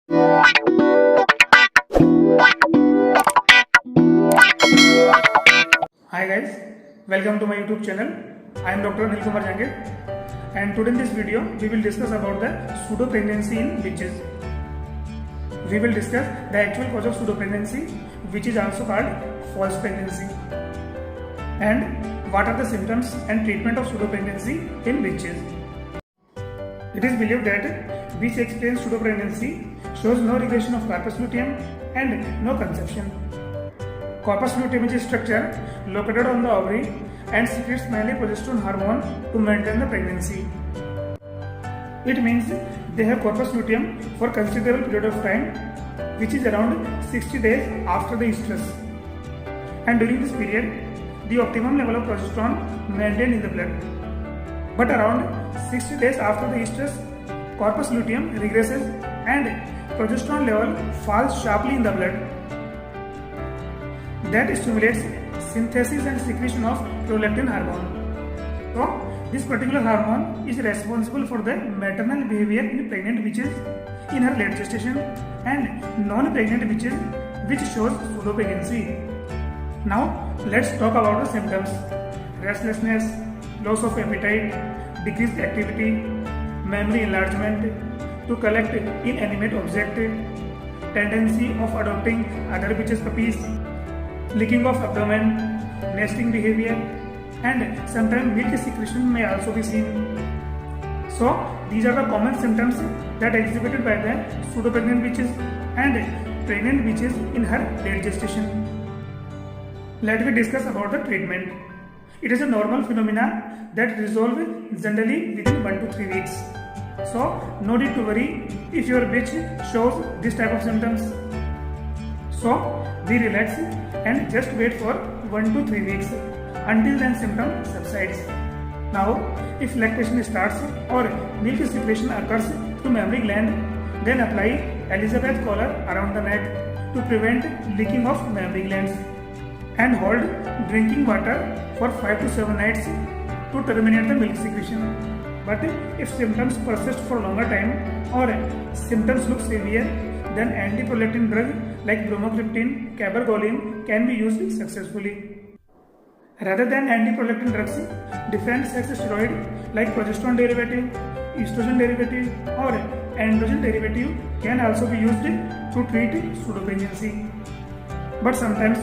Hi guys, welcome to my YouTube channel. I am Dr. Anil Kumar Jangir, and today in this video we will discuss about the pseudo pregnancy in witches. We will discuss the actual cause of pseudo pregnancy, which is also called false pregnancy, and what are the symptoms and treatment of pseudo pregnancy in witches. It is believed that witch experienced pseudo pregnancy shows no regression of corpus luteum and no conception. Corpus luteum is a structure located on the ovary and secretes mainly progesterone hormone to maintain the pregnancy. It means they have corpus luteum for considerable period of time, which is around 60 days after the estrus. And during this period, the optimum level of progesterone maintained in the blood. But around 60 days after the estrus, corpus luteum regresses and progesterone level falls sharply in the blood. That stimulates synthesis and secretion of prolactin hormone. So, this particular hormone is responsible for the maternal behavior in pregnant witches in her late gestation and non-pregnant witches which shows pseudo pregnancy. Now, let's talk about the symptoms: restlessness, loss of appetite, decreased activity, memory enlargement, to collect inanimate object, tendency of adopting other witches' puppies, licking of abdomen, nesting behavior, and sometimes milk secretion may also be seen. So, these are the common symptoms that are exhibited by the pseudo-pregnant witches and pregnant witches in her late gestation. Let me discuss about the treatment. It is a normal phenomena that resolve generally within 1 to 3 weeks. So, no need to worry if your witch shows this type of symptoms. So, be relaxed and just wait for 1 to 3 weeks until then symptom subsides. Now, if lactation starts or milk secretion occurs to mammary gland, then apply Elizabeth collar around the neck to prevent leaking of mammary glands and hold drinking water for 5 to 7 nights to terminate the milk secretion. But if symptoms persist for longer time or symptoms look severe, then antiprolactin drug like bromocriptine, cabergoline can be used successfully. Rather than antiprolactin drugs, different sex steroid like progesterone derivative, estrogen derivative or androgen derivative can also be used to treat pseudopregnancy. But sometimes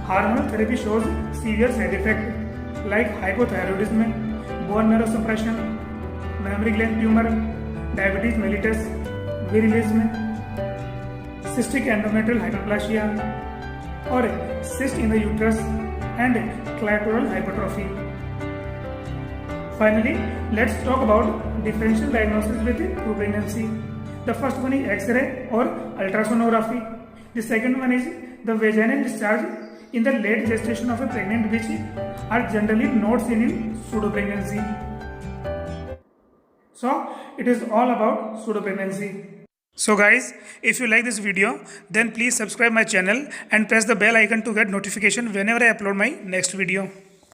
hormonal therapy shows severe side effects like hypothyroidism, bone marrow suppression, mammary gland tumor, diabetes mellitus, virilism, cystic endometrial hyperplasia, or cyst in the uterus and clitoral hypertrophy. Finally, let's talk about differential diagnosis with true pregnancy. The first one is X-ray or ultrasonography. The second one is the vaginal discharge in the late gestation of a pregnant witch are generally not seen in pseudo pregnancy. So, it is all about pseudo pregnancy. So guys, if you like this video, then please subscribe my channel and press the bell icon to get notification whenever I upload my next video.